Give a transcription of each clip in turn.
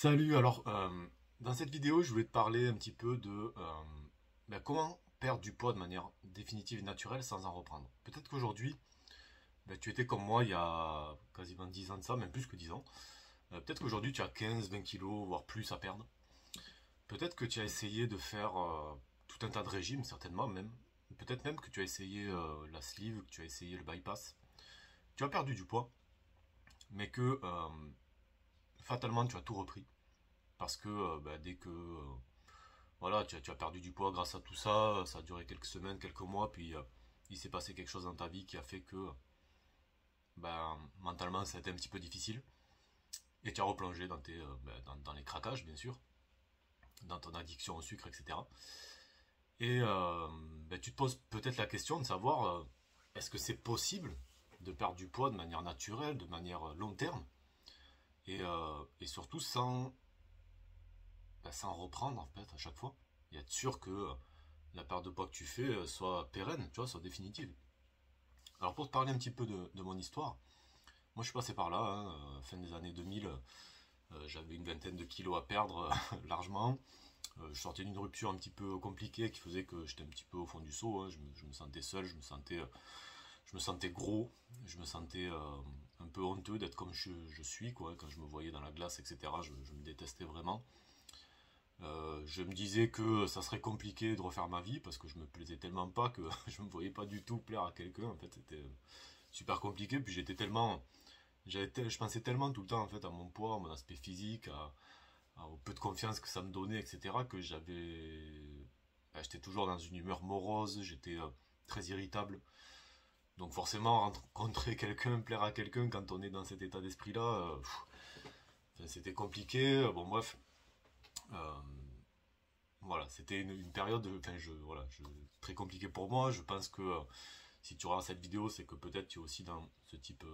Salut, dans cette vidéo, je voulais te parler un petit peu de comment perdre du poids de manière définitive et naturelle sans en reprendre. Peut-être qu'aujourd'hui, tu étais comme moi il y a quasiment 10 ans de ça, même plus que 10 ans. Peut-être qu'aujourd'hui tu as 15, 20 kilos, voire plus à perdre. Peut-être que tu as essayé de faire tout un tas de régimes, certainement même. Peut-être même que tu as essayé la sleeve, que tu as essayé le bypass. Tu as perdu du poids, mais que fatalement tu as tout repris. Parce que dès que voilà, tu as perdu du poids grâce à tout ça, ça a duré quelques semaines, quelques mois, puis il s'est passé quelque chose dans ta vie qui a fait que mentalement ça a été un petit peu difficile. Et tu as replongé dans les craquages, bien sûr, dans ton addiction au sucre, etc. Et tu te poses peut-être la question de savoir est-ce que c'est possible de perdre du poids de manière naturelle, de manière long terme, et surtout sans reprendre en fait à chaque fois. Et être sûr que la perte de poids que tu fais soit pérenne, tu vois, soit définitive. Alors pour te parler un petit peu de mon histoire, moi je suis passé par là, hein, fin des années 2000, j'avais une vingtaine de kilos à perdre largement. Je sortais d'une rupture un petit peu compliquée qui faisait que j'étais un petit peu au fond du seau, hein. Je me sentais seul, je me sentais gros, je me sentais un peu honteux d'être comme je suis, quoi. Quand je me voyais dans la glace, etc., je me détestais vraiment. Je me disais que ça serait compliqué de refaire ma vie parce que je me plaisais tellement pas que je me voyais pas du tout plaire à quelqu'un. En fait, c'était super compliqué. Puis je pensais tellement tout le temps en fait à mon poids, à mon aspect physique, au peu de confiance que ça me donnait, etc. Que j'étais toujours dans une humeur morose, j'étais très irritable. Donc forcément, rencontrer quelqu'un, plaire à quelqu'un quand on est dans cet état d'esprit-là, enfin, c'était compliqué. Bon bref. Euh, Voilà, c'était une période très compliquée pour moi. Je pense que si tu regardes cette vidéo, c'est que peut-être tu es aussi dans ce type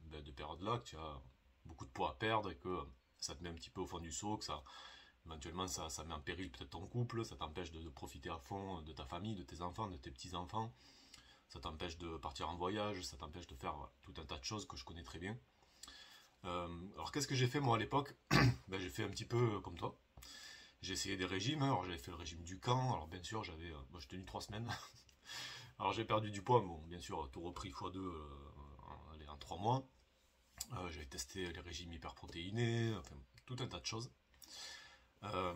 de période-là, que tu as beaucoup de poids à perdre et que ça te met un petit peu au fond du seau, que éventuellement ça met en péril peut-être ton couple, ça t'empêche de profiter à fond de ta famille, de tes enfants, de tes petits-enfants, ça t'empêche de partir en voyage, ça t'empêche de faire tout un tas de choses que je connais très bien. Alors qu'est-ce que j'ai fait moi à l'époque? J'ai fait un petit peu comme toi. J'ai essayé des régimes, hein. Alors j'avais fait le régime du camp, alors bien sûr moi j'ai tenu 3 semaines, alors j'ai perdu du poids, bon bien sûr tout repris x2 en 3 mois, j'avais testé les régimes hyperprotéinés, enfin tout un tas de choses. Euh,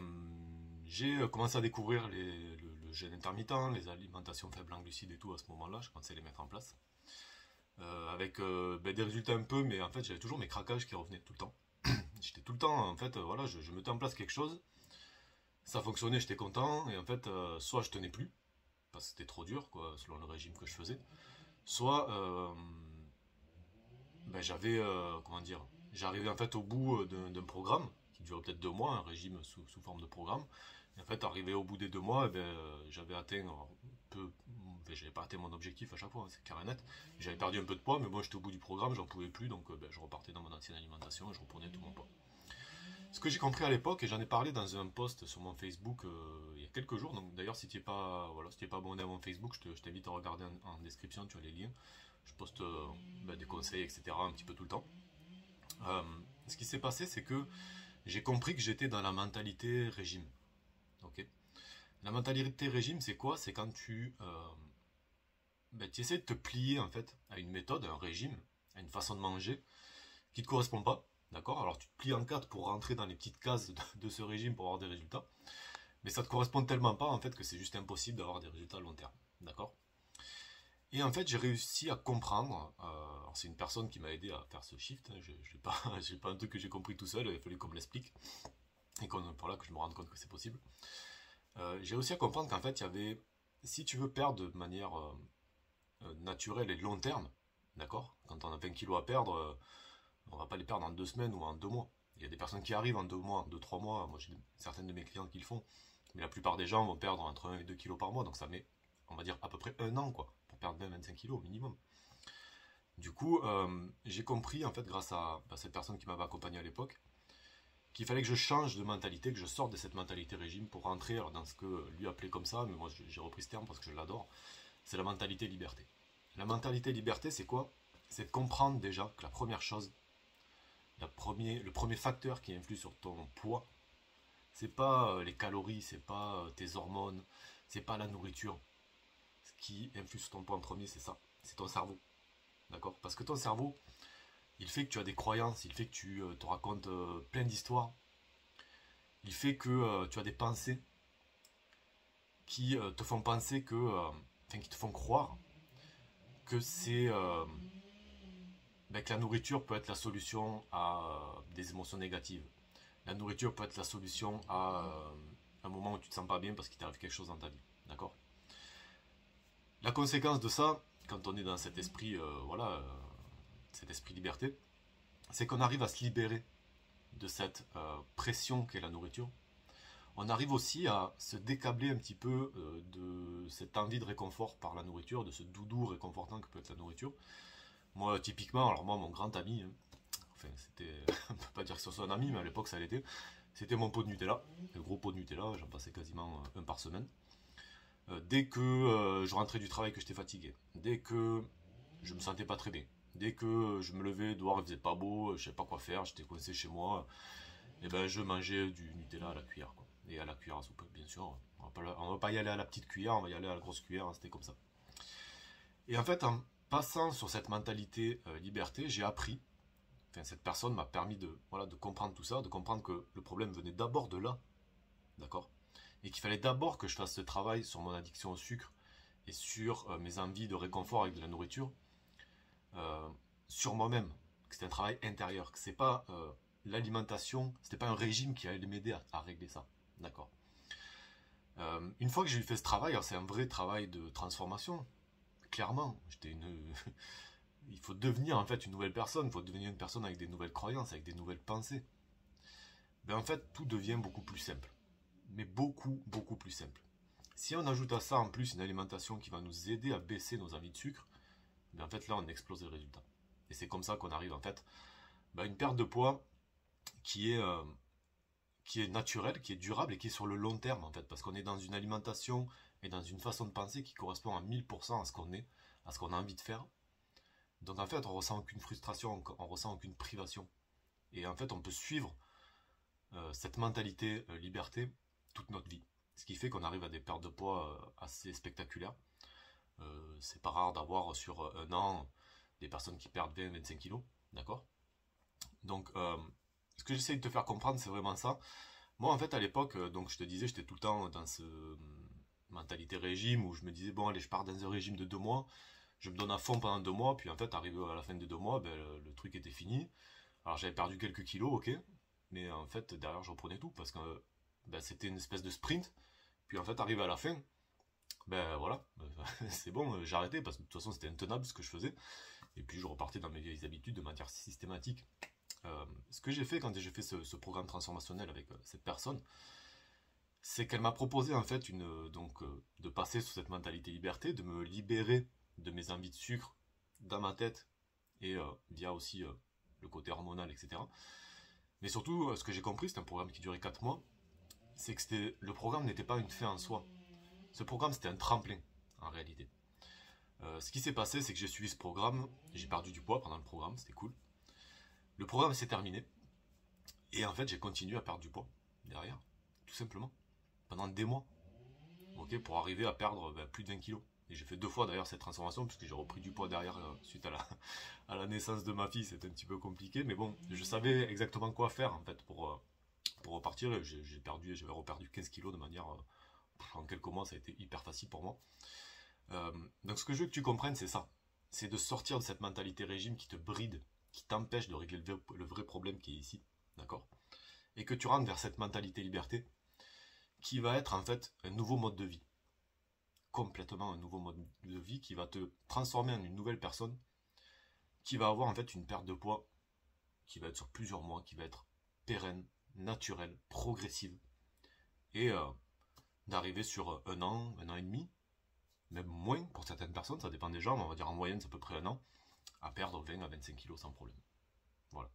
j'ai commencé à découvrir le jeûne intermittent, les alimentations faibles en glucides et tout à ce moment-là, je commençais à les mettre en place. Avec des résultats un peu, mais en fait j'avais toujours mes craquages qui revenaient tout le temps. J'étais tout le temps, en fait, voilà, je mettais en place quelque chose, ça fonctionnait, j'étais content, et en fait, soit je tenais plus, parce que c'était trop dur, quoi, selon le régime que je faisais, soit j'avais, comment dire, j'arrivais en fait au bout d'un programme, qui durait peut-être 2 mois, un régime sous forme de programme, et en fait, arrivé au bout des 2 mois, j'avais atteint j'avais pas atteint mon objectif à chaque fois, hein, c'est clair et net, j'avais perdu un peu de poids, mais moi j'étais au bout du programme, j'en pouvais plus, donc je repartais dans mon ancienne alimentation et je reprenais tout mon poids. Ce que j'ai compris à l'époque, et j'en ai parlé dans un post sur mon Facebook il y a quelques jours, donc d'ailleurs si tu n'es pas, voilà, si tu pas abonné à mon Facebook, je t'invite à regarder en description, tu as les liens. Je poste des conseils, etc. un petit peu tout le temps. Euh, Ce qui s'est passé, c'est que j'ai compris que j'étais dans la mentalité régime. Ok. La mentalité régime, c'est quoi? C'est quand tu essaies de te plier en fait à une méthode, à un régime, à une façon de manger qui ne te correspond pas. D'accord. Alors tu te plies en quatre pour rentrer dans les petites cases de ce régime pour avoir des résultats. Mais ça te correspond tellement pas en fait que c'est juste impossible d'avoir des résultats à long terme. D'accord. Et en fait, j'ai réussi à comprendre. Alors c'est une personne qui m'a aidé à faire ce shift. Hein. Je n'ai pas, j'ai pas un truc que j'ai compris tout seul. Il a fallu qu'on me l'explique et pour là que je me rende compte que c'est possible. J'ai réussi à comprendre qu'en fait, il y avait, si tu veux perdre de manière naturelle et long terme, d'accord. Quand on a 20 kilos à perdre, on va pas les perdre en 2 semaines ou en 2 mois. Il y a des personnes qui arrivent en 2 mois, 2, 3 mois. Moi, j'ai certaines de mes clientes qui le font. Mais la plupart des gens vont perdre entre 1 et 2 kilos par mois. Donc ça met, on va dire, à peu près un an, quoi, pour perdre 20-25 kilos au minimum. Du coup, j'ai compris, en fait, grâce à cette personne qui m'avait accompagné à l'époque, qu'il fallait que je change de mentalité, que je sorte de cette mentalité régime pour rentrer dans ce que lui appelait comme ça, mais moi j'ai repris ce terme parce que je l'adore, c'est la mentalité liberté. La mentalité liberté, c'est quoi? C'est de comprendre déjà que la première chose, le premier facteur qui influe sur ton poids, c'est pas les calories, c'est pas tes hormones, c'est pas la nourriture. Ce qui influe sur ton poids en premier, c'est ça, c'est ton cerveau. D'accord? Parce que ton cerveau, il fait que tu as des croyances, il fait que tu te racontes plein d'histoires, il fait que tu as des pensées qui te font penser que, qui te font croire que que la nourriture peut être la solution à des émotions négatives. La nourriture peut être la solution à un moment où tu te sens pas bien parce qu'il t'arrive quelque chose dans ta vie. D'accord? La conséquence de ça, quand on est dans cet esprit, cet esprit liberté, c'est qu'on arrive à se libérer de cette pression qu'est la nourriture. On arrive aussi à se décabler un petit peu de cette envie de réconfort par la nourriture, de ce doudou réconfortant que peut être la nourriture. Moi, typiquement, alors moi, mon grand ami, enfin, c'était, on peut pas dire que ce soit un ami, mais à l'époque, ça l'était, c'était mon pot de Nutella, le gros pot de Nutella, j'en passais quasiment un par semaine. Dès que je rentrais du travail, que j'étais fatigué, dès que je me sentais pas très bien, dès que je me levais, dehors il faisait pas beau, je savais pas quoi faire, j'étais coincé chez moi, et ben je mangeais du Nutella à la cuillère, quoi. Et à la cuillère à soupe, bien sûr. On va pas y aller à la petite cuillère, on va y aller à la grosse cuillère, hein, c'était comme ça. Et en fait, en passant sur cette mentalité liberté, j'ai appris, enfin cette personne m'a permis de comprendre tout ça, de comprendre que le problème venait d'abord de là, d'accord? Et qu'il fallait d'abord que je fasse ce travail sur mon addiction au sucre et sur mes envies de réconfort avec de la nourriture, sur moi-même, que c'est un travail intérieur, que c'est pas l'alimentation, c'était pas un régime qui allait m'aider à régler ça, d'accord. Une fois que j'ai fait ce travail, c'est un vrai travail de transformation, clairement, il faut devenir en fait une nouvelle personne, il faut devenir une personne avec des nouvelles croyances, avec des nouvelles pensées. Ben en fait, tout devient beaucoup plus simple, mais beaucoup, beaucoup plus simple. Si on ajoute à ça en plus une alimentation qui va nous aider à baisser nos envies de sucre, ben en fait là on explose le résultat. Et c'est comme ça qu'on arrive en fait à une perte de poids qui est naturelle, qui est durable et qui est sur le long terme en fait, parce qu'on est dans une alimentation et dans une façon de penser qui correspond à 1000% à ce qu'on est, à ce qu'on a envie de faire. Donc en fait on ressent aucune frustration, on ressent aucune privation. Et en fait on peut suivre cette mentalité liberté toute notre vie. Ce qui fait qu'on arrive à des pertes de poids assez spectaculaires. C'est pas rare d'avoir sur un an des personnes qui perdent 20-25 kilos, d'accord? Donc, ce que j'essaie de te faire comprendre, c'est vraiment ça. Moi, en fait, à l'époque, donc je te disais, j'étais tout le temps dans ce mentalité régime où je me disais, bon, allez, je pars dans un régime de 2 mois, je me donne à fond pendant 2 mois, puis en fait, arrivé à la fin de 2 mois, ben, le truc était fini. Alors, j'avais perdu quelques kilos, ok, mais en fait, derrière, je reprenais tout parce que ben, c'était une espèce de sprint. Puis en fait, arrivé à la fin, ben voilà, c'est bon, j'ai arrêté parce que de toute façon, c'était intenable ce que je faisais. Et puis, je repartais dans mes vieilles habitudes de manière systématique. Ce que j'ai fait quand j'ai fait ce programme transformationnel avec cette personne, c'est qu'elle m'a proposé en fait de passer sur cette mentalité liberté, de me libérer de mes envies de sucre dans ma tête et via aussi le côté hormonal, etc. Mais surtout, ce que j'ai compris, c'est un programme qui durait 4 mois, c'est que le programme n'était pas une fin en soi. Ce programme, c'était un tremplin, en réalité. Ce qui s'est passé, c'est que j'ai suivi ce programme, j'ai perdu du poids pendant le programme, c'était cool. Le programme s'est terminé, et en fait, j'ai continué à perdre du poids, derrière, tout simplement, pendant des mois, ok, pour arriver à perdre plus de 20 kilos. Et j'ai fait 2 fois d'ailleurs cette transformation, puisque j'ai repris du poids derrière, suite à la naissance de ma fille, c'était un petit peu compliqué, mais bon, je savais exactement quoi faire, en fait, pour repartir. J'avais reperdu 15 kilos de manière, en quelques mois, ça a été hyper facile pour moi. Donc ce que je veux que tu comprennes, c'est ça. C'est de sortir de cette mentalité régime qui te bride, qui t'empêche de régler le vrai problème qui est ici, d'accord? Et que tu rentres vers cette mentalité liberté qui va être en fait un nouveau mode de vie. Complètement un nouveau mode de vie qui va te transformer en une nouvelle personne qui va avoir en fait une perte de poids qui va être sur plusieurs mois, qui va être pérenne, naturelle, progressive et d'arriver sur un an et demi, même moins pour certaines personnes, ça dépend des gens, mais on va dire en moyenne c'est à peu près un an, à perdre 20 à 25 kilos sans problème. Voilà.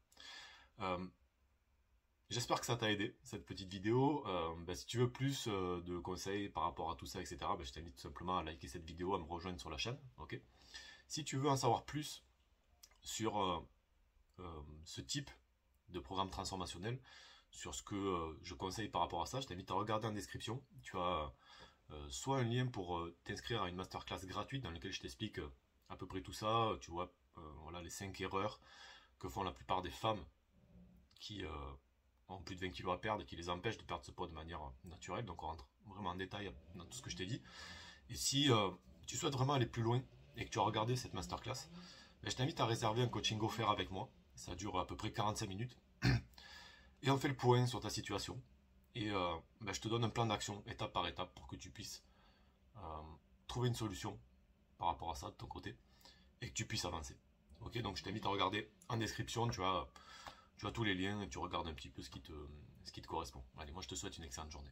J'espère que ça t'a aidé, cette petite vidéo. Si tu veux plus de conseils par rapport à tout ça, etc., je t'invite tout simplement à liker cette vidéo, à me rejoindre sur la chaîne. Okay, si tu veux en savoir plus sur ce type de programme transformationnel, sur ce que je conseille par rapport à ça, je t'invite à regarder en description. Tu as soit un lien pour t'inscrire à une masterclass gratuite dans laquelle je t'explique à peu près tout ça. Tu vois, voilà les 5 erreurs que font la plupart des femmes qui ont plus de 20 kilos à perdre et qui les empêchent de perdre ce poids de manière naturelle. Donc on rentre vraiment en détail dans tout ce que je t'ai dit. Et si tu souhaites vraiment aller plus loin et que tu as regardé cette masterclass, ben, je t'invite à réserver un coaching offert avec moi. Ça dure à peu près 45 minutes. Et on fait le point sur ta situation. Et ben, je te donne un plan d'action étape par étape pour que tu puisses trouver une solution par rapport à ça de ton côté et que tu puisses avancer. Ok, donc je t'invite à regarder en description, tu as tous les liens et tu regardes un petit peu ce qui te correspond. Allez, moi je te souhaite une excellente journée.